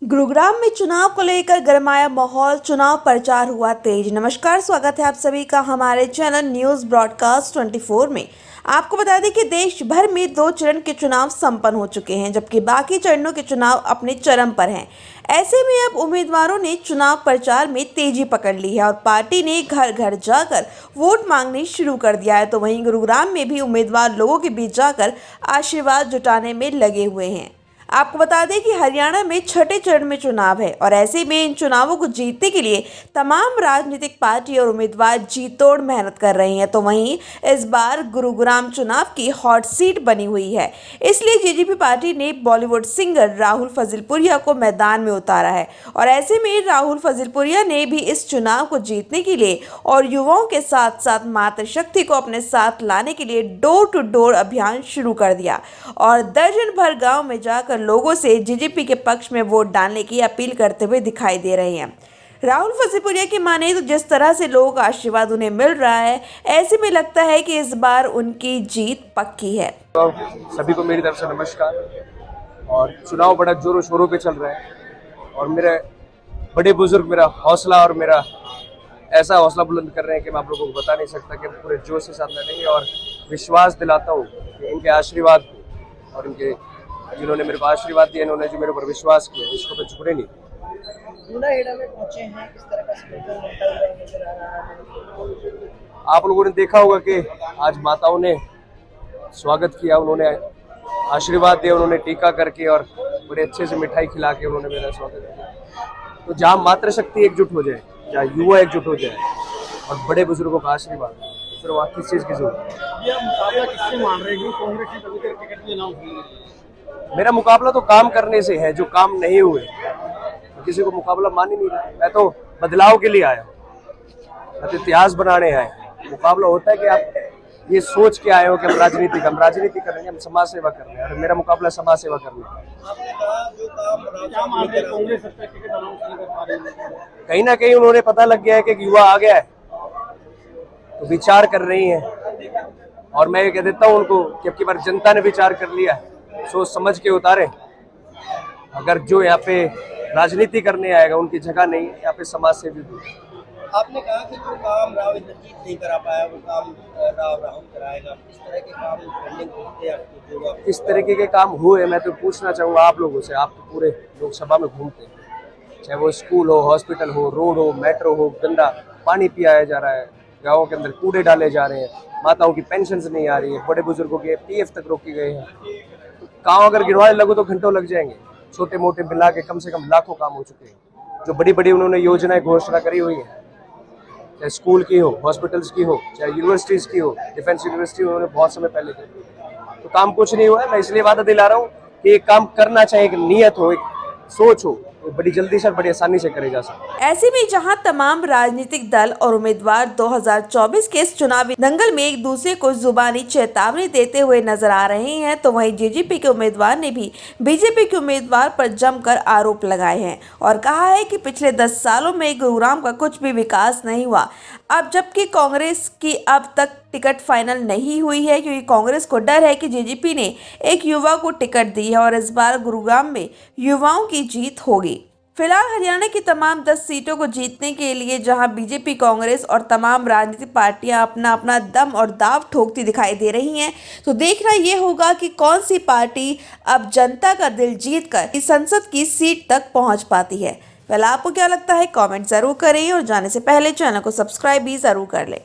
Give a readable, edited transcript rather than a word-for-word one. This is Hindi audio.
गुरुग्राम में चुनाव को लेकर गरमाया माहौल, चुनाव प्रचार हुआ तेज। नमस्कार, स्वागत है आप सभी का हमारे चैनल न्यूज ब्रॉडकास्ट 24 में। आपको बता दें कि देश भर में 2 चरण के चुनाव संपन्न हो चुके हैं, जबकि बाकी चरणों के चुनाव अपने चरम पर हैं। ऐसे में अब उम्मीदवारों ने चुनाव प्रचार में तेजी पकड़ ली है और पार्टी ने घर घर जाकर वोट मांगने शुरू कर दिया है। तो वहीं गुरुग्राम में भी उम्मीदवार लोगों के बीच जाकर आशीर्वाद जुटाने में लगे हुए हैं। आपको बता दें कि हरियाणा में छठे चरण में चुनाव है और ऐसे में इन चुनावों को जीतने के लिए तमाम राजनीतिक पार्टी और उम्मीदवार जी तोड़ मेहनत कर रहे हैं। तो वहीं इस बार गुरुग्राम चुनाव की हॉट सीट बनी हुई है, इसलिए जेजेपी पार्टी ने बॉलीवुड सिंगर राहुल फजलपुरिया को मैदान में उतारा है। और ऐसे में राहुल फजलपुरिया ने भी इस चुनाव को जीतने के लिए और युवाओं के साथ साथ मातृशक्ति को अपने साथ लाने के लिए डोर टू डोर अभियान शुरू कर दिया और दर्जन भर गाँव में जाकर लोगों से जेजेपी के पक्ष में वोट डालने की अपील करते हुए दिखाई दे रहे हैं। राहुल फजलपुरिया की माने तो जिस तरह से लोगों का आशीर्वाद उन्हें मिल रहा है, ऐसे में लगता है कि इस बार उनकी जीत पक्की है। तो सभी को मेरी तरफ से नमस्कार। और चुनाव बड़ा जोरों शोरों पे चल रहा है और मेरे बड़े बुजुर्ग मेरा हौसला और मेरा ऐसा हौसला बुलंद कर रहे हैं कि मैं आप लोगों को बता नहीं सकता कि पूरे जोश के साथ लड़ेंगे। और विश्वास दिलाता हूँ कि इनके आशीर्वाद और इनके जिन्होंने मेरे को आशीर्वाद दिया, इन्होंने जो मेरे ऊपर विश्वास किया, इसको मैं झुकने नहीं। हेड़ा में पहुंचे हैं, किस तरह का समर्थन मिलता हुआ नजर आ रहा है? आप लोगों ने देखा होगा कि आज माताओं ने स्वागत किया, उन्होंने आशीर्वाद दिया, उन्होंने टीका करके और बड़े अच्छे से मिठाई खिला के उन्होंने मेरा स्वागत किया। तो जहाँ मातृशक्ति एकजुट हो जाए, जहाँ युवा एकजुट हो जाए और बड़े बुजुर्गों का आशीर्वाद, फिर वहाँ किस चीज़ की जरूरत है? मुकाबला किससे मान रहे हैं? कांग्रेस की कभी टिकट भी अनाउंस हुई है। मेरा मुकाबला तो काम करने से है, जो काम नहीं हुए तो किसी को मुकाबला मान ही नहीं रहा। मैं तो बदलाव के लिए आया, मैं तो इतिहास बनाने आए। मुकाबला होता है कि आप ये सोच के आए हो कि हम राजनीति कर रहे हैं, हम समाज सेवा कर रहे हैं और मेरा मुकाबला समाज सेवा करने का। कहीं ना कहीं उन्होंने पता लग गया है कि युवा आ गया है तो विचार कर रही हैं और मैं ये कह देता हूँ उनको कि अब की बार जनता ने विचार कर लिया है, सोच समझ के उतारे। अगर जो यहाँ पे राजनीति करने आएगा उनकी जगह नहीं, यहाँ पे समाज से भी दूर। आपने कहा कि जो काम राव इंद्रजीत नहीं करा पाया वो काम राहुल कराएगा। किस तरह के काम पेंडिंग होते हैं? किस तरीके के काम हुए मैं तो पूछना चाहूँगा आप लोगों से। आप तो पूरे लोकसभा में घूमते हैं, चाहे वो स्कूल हो, हॉस्पिटल हो, रोड हो, मेट्रो हो, गंदा पानी पियाया जा रहा है, गाँवों के अंदर कूड़े डाले जा रहे हैं, माताओं की पेंशन नहीं आ रही है, बड़े बुजुर्गों के PF तक रोके गए हैं। काम अगर गिनवाने लगो तो घंटों लग जाएंगे। छोटे मोटे मिला के कम से कम लाखों काम हो चुके हैं। जो बड़ी बड़ी उन्होंने योजनाएं घोषणा करी हुई है, चाहे स्कूल की हो, हॉस्पिटल्स की हो, चाहे यूनिवर्सिटीज की हो, डिफेंस यूनिवर्सिटी उन्होंने बहुत समय पहले की, तो काम कुछ नहीं हुआ है। मैं इसलिए वादा दिला रहा हूँ कि एक काम करना चाहिए, एक नियत हो, एक सोच हो, तो बड़ी जल्दी से बड़ी आसानी से करे जा सकता है। ऐसे में जहां तमाम राजनीतिक दल और उम्मीदवार 2024 के इस चुनावी दंगल में एक दूसरे को जुबानी चेतावनी देते हुए नजर आ रहे हैं, तो वहीं जेजेपी के उम्मीदवार ने भी बीजेपी के उम्मीदवार पर जमकर आरोप लगाए हैं और कहा है कि पिछले 10 सालों में गुरुग्राम का कुछ भी विकास नहीं हुआ। अब जबकि कांग्रेस की अब तक टिकट फाइनल नहीं हुई है, क्योंकि कांग्रेस को डर है कि जेजेपी ने एक युवा को टिकट दी है और इस बार गुरुग्राम में युवाओं की जीत होगी। फिलहाल हरियाणा की तमाम 10 सीटों को जीतने के लिए जहां बीजेपी, कांग्रेस और तमाम राजनीतिक पार्टियां अपना अपना दम और दाव ठोकती दिखाई दे रही हैं, तो देखना ये होगा कि कौन सी पार्टी अब जनता का दिल जीतकर इस संसद की सीट तक पहुंच पाती है। फिलहाल आपको क्या लगता है, कमेंट जरूर करें और जाने से पहले चैनल को सब्सक्राइब भी जरूर कर लें।